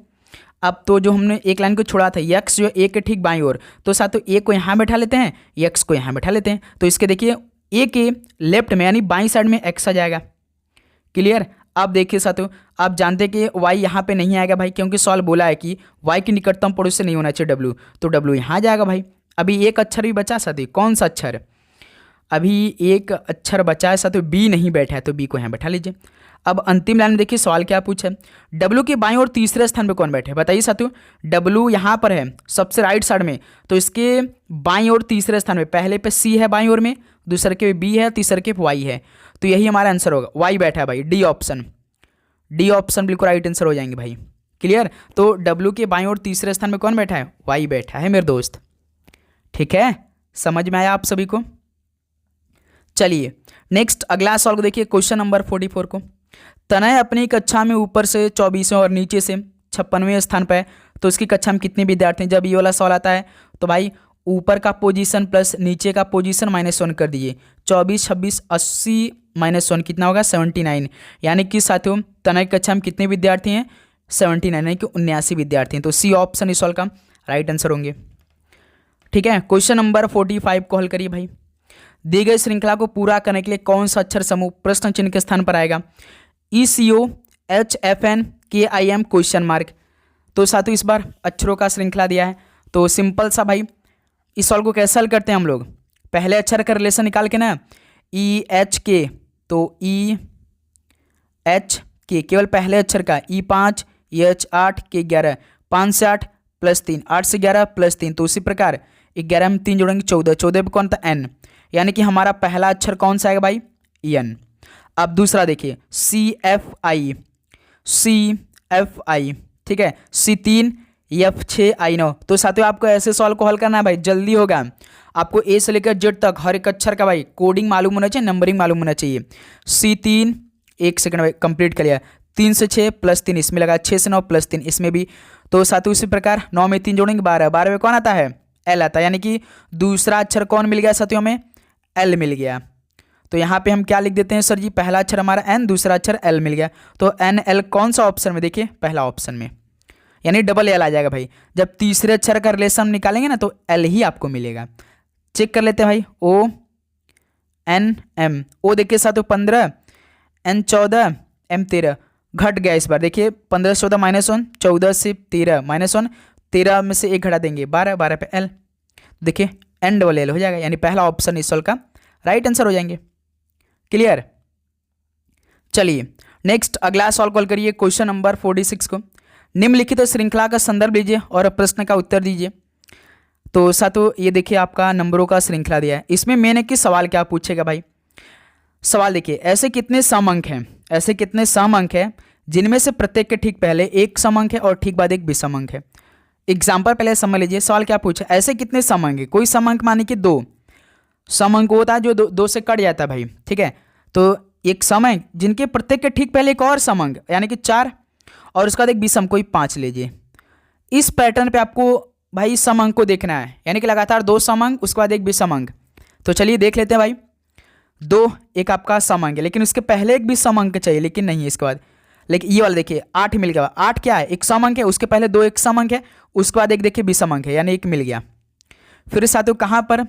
अब तो जो हमने एक लाइन को छोड़ा था, यक्स जो एक के ठीक बाईं ओर, तो साथियों एक को यहाँ बैठा लेते हैं, यक्स को यहाँ बैठा लेते हैं। तो इसके देखिए ए के लेफ्ट में यानी बाईं साइड में एक्स आ जाएगा। क्लियर। अब देखिए साथियों आप जानते हैं कि वाई यहाँ पे नहीं आएगा भाई, क्योंकि सवाल बोला है कि वाई की निकटतम पड़ोसी नहीं होना चाहिए डब्ल्यू, तो डब्ल्यू यहाँ जाएगा भाई। अभी एक अक्षर भी बचा साथी, कौन सा अक्षर, अभी एक अक्षर बचा है साथियों, बी नहीं बैठा है, तो बी को यहाँ बैठा लीजिए। अब अंतिम लाइन में देखिए सवाल क्या पूछा है, डब्ल्यू के बाईं और तीसरे स्थान पे कौन बैठे, बताइए साथियों। डब्ल्यू यहाँ पर है सबसे राइट साइड में, तो इसके बाईं और तीसरे स्थान में पहले पे सी है बाईं ओर में, दूसरे के बी है, तीसरे के वाई है, तो यही हमारा आंसर होगा। वाई बैठा है भाई, डी ऑप्शन, डी ऑप्शन बिल्कुल राइट आंसर हो जाएंगे भाई। क्लियर। तो डब्ल्यू के बाईं और तीसरे स्थान में कौन बैठा है, वाई बैठा है मेरे दोस्त। ठीक है, समझ में आया आप सभी को। चलिए नेक्स्ट अगला सवाल को देखिए, क्वेश्चन नंबर 44 को। तनय अपनी कक्षा में ऊपर से 24वें और नीचे से 56वें स्थान पर है, तो उसकी कक्षा में कितने विद्यार्थी हैं। जब ये वाला सवाल आता है तो भाई ऊपर का पोजीशन प्लस नीचे का पोजीशन -1 कर दीजिए। 24 26 80 -1 कितना होगा, 79। यानी कि साथियों तनय कक्षा में कितने विद्यार्थी हैं, 79, यानी कि 79 विद्यार्थी हैं। तो सी ऑप्शन इस सवाल का राइट आंसर होंगे। ठीक है, क्वेश्चन नंबर 45 को हल करिए भाई। दी गई श्रृंखला को पूरा करने के लिए कौन सा अक्षर समूह प्रश्न चिन्ह के स्थान पर आएगा, ECO HFN KIM question mark. तो साथियों इस बार अक्षरों का श्रृंखला दिया है, तो सिंपल सा भाई इस सवाल को कैसे हल करते हैं हम लोग, पहले अक्षर का रिलेशन निकाल के ना, EHK, तो EHK केवल पहले अक्षर का, E5 EH8 K11, 5 से 8 + 3, 8 से 11 + 3, तो उसी प्रकार 11 में 3 जोड़ेंगे 14, 14 पे कौन था, N, यानी कि हमारा पहला अक्षर कौन सा आएगा भाई, EN। अब दूसरा देखिए CFI, ठीक है, C3 F6 I9। तो साथियों आपको ऐसे सवाल को हल करना है भाई, जल्दी होगा। आपको ए से लेकर जेड तक हर एक अक्षर का भाई कोडिंग मालूम होना चाहिए, नंबरिंग मालूम होना चाहिए। C3 1 सेकंड कंप्लीट कर लिया। 3 से 6 प्लस 3 इसमें लगा, 6 से 9 प्लस 3 इसमें भी। तो साथियों इसी प्रकार 9 में 3 जोड़ेंगे 12, 12 में कौन आता है? एल आता है, यानी कि दूसरा अक्षर कौन मिल गया साथियों में? एल मिल गया। तो यहाँ पे हम क्या लिख देते हैं सर जी? पहला अक्षर हमारा एन, दूसरा अक्षर एल मिल गया। तो एन एल कौन सा ऑप्शन में? देखिए पहला ऑप्शन में, यानी डबल एल आ जाएगा भाई। जब तीसरे अक्षर का रिलेशन निकालेंगे ना तो एल ही आपको मिलेगा। चेक कर लेते हैं भाई। ओ एन एम, ओ देखिए साथियों 15, एन 14, एम 13, घट गया इस बार। देखिए 15 से 14 -1, 14 से 13 -1, 13 में से 1 घटा देंगे 12, 12 पे एल। देखिए एन डबल एल हो जाएगा, यानी पहला ऑप्शन इस सवाल का राइट आंसर हो जाएंगे। क्लियर? चलिए नेक्स्ट अगला सवाल कॉल करिए, क्वेश्चन नंबर 46 को। निम्नलिखित श्रृंखला का संदर्भ लीजिए और प्रश्न का उत्तर दीजिए। तो साथियों ये देखिए आपका नंबरों का श्रृंखला दिया है। इसमें मैंने कि सवाल क्या पूछेगा भाई? सवाल देखिए, ऐसे कितने सम अंक हैं, ऐसे कितने सम अंक हैं जिनमें से प्रत्येक के ठीक पहले एक सम अंक है और ठीक बाद एक विषम अंक है। एग्जाम्पल पहले समझ लीजिए, सवाल क्या पूछा? ऐसे कितने सम अंक है? कोई सम अंक माने कि 2 सम अंक होता है जो दो से कट जाता है भाई, ठीक है। तो एक सम अंक जिनके प्रत्येक के ठीक पहले एक और सम अंक, यानी कि 4, और उसका बाद एक विषम, कोई 5 लीजिए। इस पैटर्न पे आपको भाई सम अंक को देखना है, यानी कि लगातार 2 सम अंक उसके बाद एक विषम अंक। तो चलिए देख लेते हैं भाई। 2 एक आपका सम अंक है, लेकिन उसके पहले एक भी सम अंक चाहिए, लेकिन नहीं है इसके बाद। लेकिन ये वाला देखिए 8 मिल गया। 8 क्या है? एक सम अंक है, उसके पहले 2 एक सम अंक है, उसके बाद एक देखिए विषम अंक है, यानी 1 मिल गया। फिर साथियों कहाँ पर?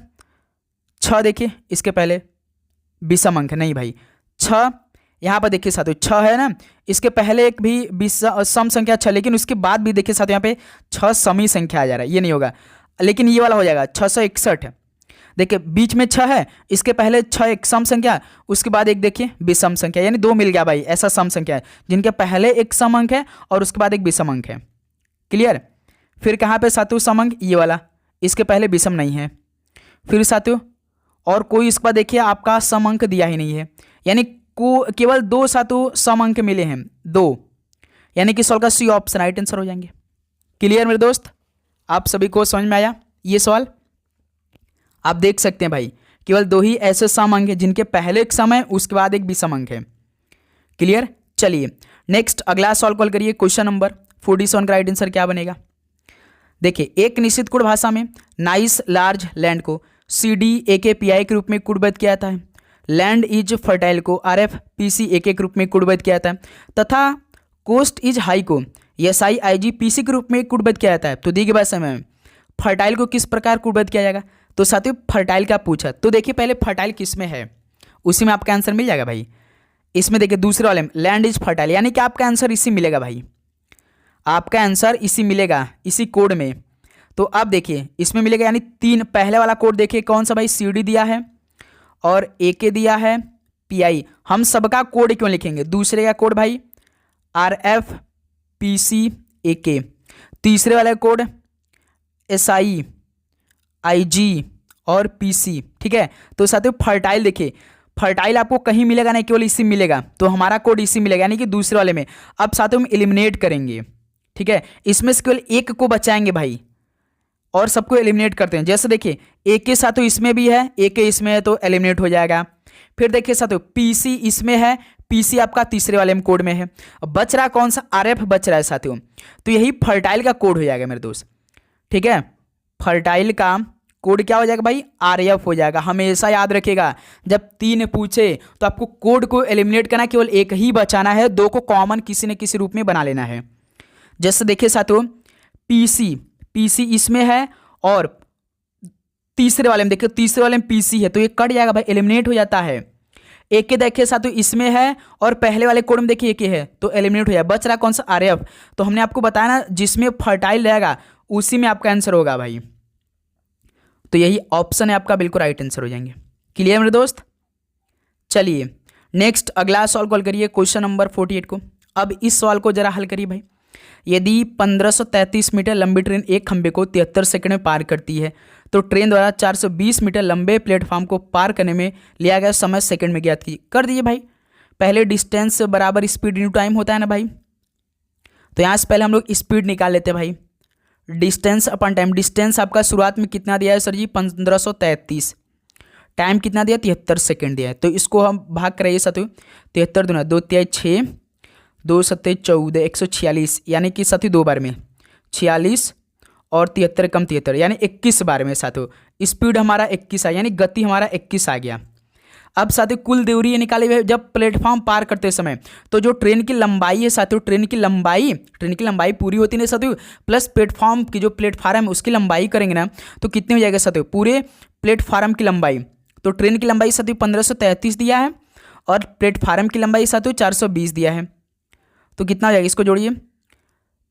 6 देखिए, इसके पहले विषम अंक है, नहीं भाई 6 यहाँ पर देखिए साथियों 6 है ना, इसके पहले एक भी सम संख्या 6, लेकिन उसके बाद भी देखिए साथियों यहाँ पे 6 समी संख्या आ जा रहा है, ये नहीं होगा। लेकिन ये वाला हो जाएगा 661। देखिए बीच में 6 है, इसके पहले 6 एक सम संख्या, उसके बाद एक देखिए विषम संख्या, यानी 2 मिल गया भाई। ऐसा सम संख्या है जिनके पहले एक सम अंक है और उसके बाद एक विषम अंक है। क्लियर? फिर कहाँ पे साथियों सम अंक? ये वाला, इसके पहले विषम नहीं है। फिर साथियों और कोई इसके बाद देखिए आपका सम अंक दिया ही नहीं है, यानी को केवल 2 साथियों सम अंक मिले हैं, 2, यानी कि सवाल का सी ऑप्शन राइट आंसर हो जाएंगे। क्लियर मेरे दोस्त? आप सभी को समझ में आया ये सवाल? आप देख सकते हैं भाई केवल 2 ही ऐसे सम अंक हैं जिनके पहले एक सम है, उसके बाद एक विषम अंक है। क्लियर? चलिए नेक्स्ट अगला सवाल कॉल करिए, क्वेश्चन नंबर 47 का राइट आंसर क्या बनेगा? देखिए एक निश्चित कोड भाषा में नाइस लार्ज लैंड को CDAKPI के रूप में कोडबद्ध किया जाता है। लैंड इज फर्टाइल को RFPCAK के रूप में कोडबद्ध किया जाता है, तथा कोस्ट इज हाई को SIIGPC के रूप में कोडबद्ध किया जाता है। तो दी गई भाषा में फर्टाइल को किस प्रकार कोडबद्ध किया जाएगा? तो साथियों फर्टाइल का पूछा, तो देखिए पहले फर्टाइल किस में है, उसी में आपका आंसर मिल जाएगा भाई। इसमें देखिए दूसरे वाले में लैंड इज फर्टाइल, यानी कि आपका आंसर इसी मिलेगा भाई, आपका आंसर इसी मिलेगा, इसी कोड में। तो अब देखिए इसमें मिलेगा, यानी 3 पहले वाला कोड देखिए कौन सा भाई? CD दिया है और AK दिया है, PI। हम सबका कोड क्यों लिखेंगे? दूसरे का कोड भाई RFPCAK, तीसरे वाला कोड SIIG और PC, ठीक है। तो साथियों फर्टाइल देखिए, फर्टाइल आपको कहीं मिलेगा नहीं, केवल इसी मिलेगा, तो हमारा कोड इसी मिलेगा, यानी कि दूसरे वाले में। अब साथियों हम एलिमिनेट करेंगे, ठीक है, इसमें से केवल एक को बचाएंगे भाई और सबको एलिमिनेट करते हैं। जैसे देखिए एक के साथियों इसमें भी है, एक के इसमें है, तो एलिमिनेट हो जाएगा। फिर देखिए साथियों PC इसमें है, PC आपका तीसरे वाले में कोड में है। बच रहा कौन सा? RF बच रहा है साथियों, तो यही फर्टाइल का कोड हो जाएगा मेरे दोस्त, ठीक है। फर्टाइल का कोड क्या हो जाएगा भाई? RF हो जाएगा। हमेशा याद रखिएगा जब 3 पूछे तो आपको कोड को एलिमिनेट करना, केवल एक ही बचाना है, 2 को कॉमन किसी न किसी रूप में बना लेना है। जैसे देखिए साथियों PC इसमें है और तीसरे वाले में देखिए, तीसरे वाले में PC है, तो ये कट जाएगा भाई, एलिमिनेट हो जाता है। एक के देखिए साथियों इसमें है और पहले वाले कोड में देखिए एक है, तो एलिमिनेट हो जाएगा। बच रहा कौन सा? RF। तो हमने आपको बताया ना जिसमें फर्टाइल रहेगा उसी में आपका आंसर होगा भाई, तो यही ऑप्शन है आपका, बिल्कुल राइट आंसर हो जाएंगे। क्लियर मेरे दोस्त? चलिए नेक्स्ट अगला सवाल कॉल करिए, क्वेश्चन नंबर 48 को। अब इस सवाल को जरा हल करिए भाई। यदि 1533 मीटर लंबी ट्रेन एक खंबे को 73 सेकंड में पार करती है, तो ट्रेन द्वारा 420 मीटर लंबे प्लेटफॉर्म को पार करने में लिया गया समय सेकंड में ज्ञात कीजिए। कर दीजिए भाई। पहले डिस्टेंस बराबर स्पीड इंटू टाइम होता है ना भाई, तो यहाँ से पहले हम लोग स्पीड निकाल लेते हैं भाई। डिस्टेंस अपन टाइम, डिस्टेंस आपका शुरुआत में कितना दिया है सर जी? 1533, टाइम कितना दिया, 73 सेकेंड दिया है। तो इसको हम भाग कराइए साथियों, 73 दूना 2 तिहाई 6, 2 सत्ते 14, 146, यानी कि साथियों 2 बार में 46 और 73 कम 73 यानी 21 बार में साथियों स्पीड हमारा 21 आया, यानी गति हमारा 21 आ गया। अब साथियों कुल दूरी ये निकाले हुए जब प्लेटफॉर्म पार करते समय, तो जो ट्रेन की लंबाई है साथियों, ट्रेन की लंबाई पूरी होती है साथियों, प्लस प्लेटफॉर्म की जो प्लेटफार्म है उसकी लंबाई करेंगे ना, तो कितनी हो जाएगा साथियों, पूरे प्लेटफार्म की लंबाई। तो ट्रेन की लंबाई साथियों 1533 दिया है और प्लेटफार्म की लंबाई साथियों 420 दिया है। तो कितना हो जाएगा, इसको जोड़िए,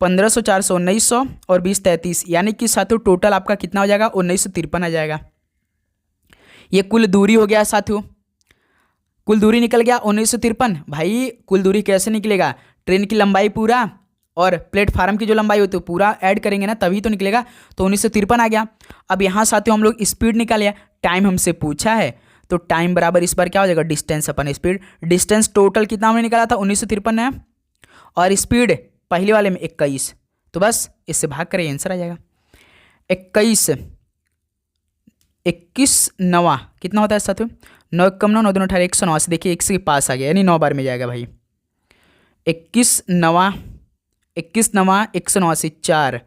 1500, 400, 1900 और 20, 33, यानी कि साथियों टोटल आपका कितना हो जाएगा, 1953 आ जाएगा। ये कुल दूरी हो गया साथियों, कुल दूरी निकल गया 1953। भाई कुल दूरी कैसे निकलेगा, ट्रेन की लंबाई पूरा और प्लेटफार्म की जो लंबाई होती है पूरा ऐड करेंगे ना तभी तो निकलेगा। तो 1953 आ गया। अब यहाँ साथियों हम लोग स्पीड निकाले, टाइम हमसे पूछा है, तो टाइम बराबर इस बार क्या हो जाएगा, डिस्टेंस अपन स्पीड। डिस्टेंस टोटल कितना हमने निकाला था, 1953 है, और स्पीड पहले वाले में 21, तो बस इससे भाग करें आंसर आ जाएगा। 21 नवा कितना होता है साथियों, 9 कम 9, 9 दूनी 18, 189। देखिए 1 से पास आ गया, यानी 9 बार में जाएगा भाई। 21 नवा 189, 4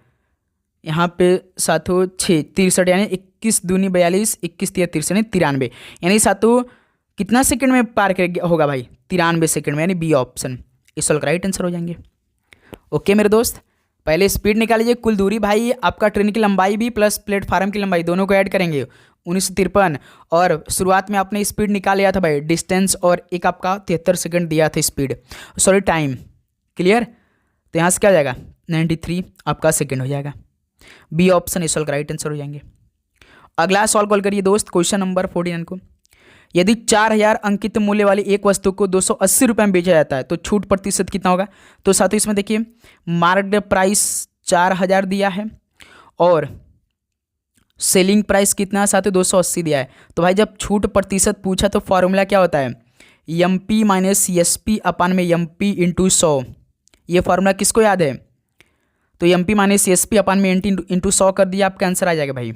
यहाँ पे साथियों 6, 63, यानी 21 दूनी 42, 21 तिया 63, यानी 93, यानी साथियों कितना सेकंड में पार कर होगा भाई, 93 सेकंड में, यानी बी ऑप्शन इस वाला राइट आंसर हो जाएंगे। ओके मेरे दोस्त, पहले स्पीड निकालिए, कुल दूरी भाई आपका ट्रेन की लंबाई भी प्लस प्लेटफार्म की लंबाई दोनों को ऐड करेंगे 1953, और शुरुआत में आपने स्पीड निकाल लिया था भाई, डिस्टेंस और एक आपका 73 सेकंड दिया था स्पीड, सॉरी टाइम, क्लियर। तो यहाँ से क्या हो जाएगा, 93 आपका सेकंड हो जाएगा। बी ऑप्शन इस वाला राइट आंसर हो जाएंगे। अगला सॉल्व कॉल करिए दोस्त, क्वेश्चन नंबर 49 को। यदि 4000 अंकित मूल्य वाली एक वस्तु को 280 रुपये में बेचा जाता है तो छूट प्रतिशत कितना होगा। तो साथियों इसमें देखिए मार्केट प्राइस 4000 दिया है और सेलिंग प्राइस कितना है साथियों, 280 दिया है। तो भाई जब छूट प्रतिशत पूछा तो फॉर्मूला क्या होता है, MP माइनस SP अपन में MP इंटू 100। ये फॉर्मूला किसको याद है, तो MP माइनस SP अपन में इंटू 100 कर दिया, आपका आंसर आ जाएगा भाई।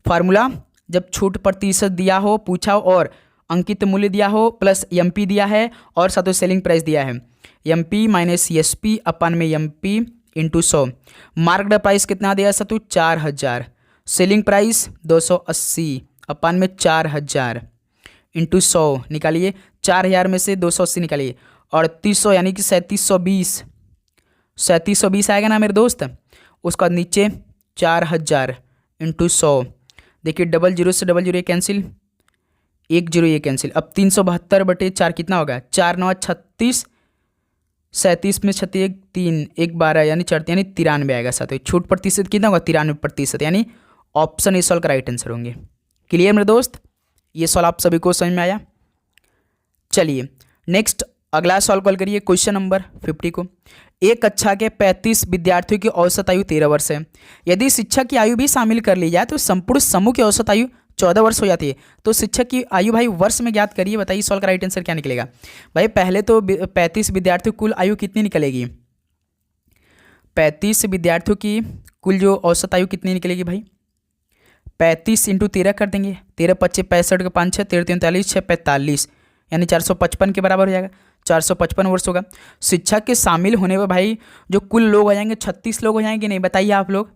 फार्मूला जब छूट प्रतिशत दिया हो पूछा हो और अंकित मूल्य दिया हो प्लस MP दिया है और साथ सेलिंग प्राइस दिया है, MP माइनस SP अपन में MP इंटू 100। मार्केट प्राइस कितना दिया साथियों, 4000, सेलिंग प्राइस 280 अपन में 4000 इंटू 100 निकालिए, 4000 में से 280 निकालिए, 3800 यानी कि 3720, 3720 आएगा ना मेरे दोस्त। उसका नीचे 4000 इंटू 100, देखिए 00 से 00 कैंसिल, 10 ये कैंसिल। अब 372/4 कितना होगा, 4 9 36, 37 में 36 3 1 12 यानी 4 यानी 93 आएगा साथ। छूट प्रतिशत कितना होगा, 93%, यानी ऑप्शन इस सॉल्व का राइट आंसर होंगे। क्लियर मेरे दोस्त, ये सॉल्व आप सभी को समझ में आया। चलिए नेक्स्ट अगला सॉल्व कॉल करिए, क्वेश्चन नंबर 50 को। एक कक्षा के 35 विद्यार्थियों की औसत आयु 13 वर्ष है। यदि शिक्षक की आयु भी शामिल कर ली जाए तो संपूर्ण समूह की औसत आयु 14 वर्ष हो जाती है। तो शिक्षक की आयु भाई वर्ष में ज्ञात करिए, बताइए सॉल्व का राइट आंसर क्या निकलेगा। भाई पहले तो 35 विद्यार्थियों कुल आयु कितनी निकलेगी, 35 विद्यार्थियों की कुल जो औसत आयु कितनी निकलेगी भाई, 35 इंटू 13 कर देंगे, 13 25 65 का 5 6 13 43 6 45 यानी 455 के बराबर हो जाएगा, 455 वर्ष होगा। शिक्षक के शामिल होने पर भाई जो कुल लोग हो जाएंगे 36 लोग हो जाएंगे, नहीं बताइए आप लोग।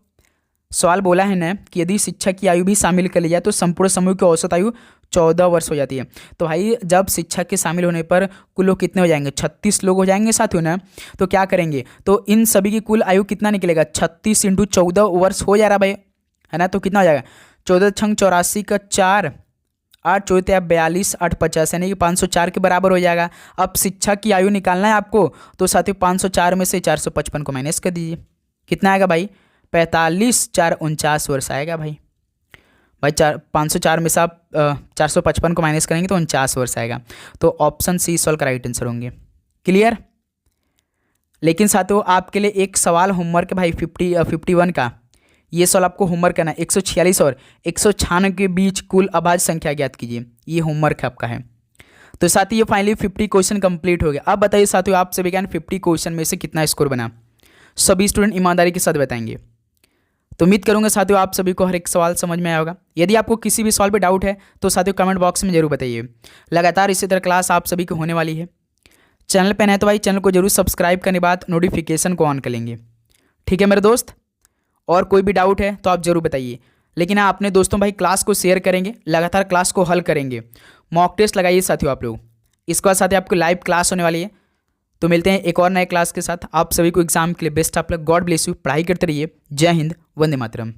सवाल बोला है ना कि यदि शिक्षक की आयु भी शामिल कर ली जाए तो संपूर्ण समूह की औसत आयु 14 वर्ष हो जाती है। तो भाई जब शिक्षक के शामिल होने पर कुल लोग कितने हो जाएंगे, 36 लोग हो जाएंगे साथियों ना। तो क्या करेंगे, तो इन सभी की कुल आयु कितना निकलेगा, 36 इंटू 14 वर्ष हो जा रहा भाई, है ना। तो कितना हो जाएगा, 14 छंग 84 का 4 8 चौथे 42 8 50 यानी कि 504 के बराबर हो जाएगा। अब शिक्षक की आयु निकालना है आपको, तो साथियों 504 में से 455 को माइनस कर दीजिए, कितना आएगा भाई, 45 4 49 वर्ष आएगा भाई। 504 में से आप 455 को माइनस करेंगे तो 49 वर्ष आएगा। तो ऑप्शन सी सॉल्व का राइट आंसर होंगे। क्लियर। लेकिन साथियों आपके लिए एक सवाल होमवर्क है भाई 51 का, ये सवाल आपको होमवर्क करना है। 146 और 196 के बीच कुल अभाज्य संख्या ज्ञात कीजिए, ये होमवर्क आपका है। तो साथियों ये फाइनली 50 क्वेश्चन कंप्लीट हो गया। अब बताइए साथियों आप सभी का 50 क्वेश्चन में से कितना स्कोर बना, सभी स्टूडेंट ईमानदारी के साथ बताएंगे। तो उम्मीद करूंगा साथियों आप सभी को हर एक सवाल समझ में आया होगा। यदि आपको किसी भी सवाल पे डाउट है तो साथियों कमेंट बॉक्स में जरूर बताइए। लगातार इसी तरह क्लास आप सभी को होने वाली है। चैनल पर नए तो भाई चैनल को जरूर सब्सक्राइब करने के बाद नोटिफिकेशन को ऑन कर लेंगे। ठीक है मेरे दोस्त, और कोई भी डाउट है तो आप जरूर बताइए। लेकिन हाँ, अपने दोस्तों भाई क्लास को शेयर करेंगे, लगातार क्लास को हल करेंगे। मॉक टेस्ट लगाइए साथियों आप लोग। इसके बाद साथियों आपको लाइव क्लास होने वाली है। तो मिलते हैं एक और नए क्लास के साथ। आप सभी को एग्जाम के लिए बेस्ट आप लोग। God bless you. पढ़ाई करते रहिए। जय हिंद, वंदे मातरम।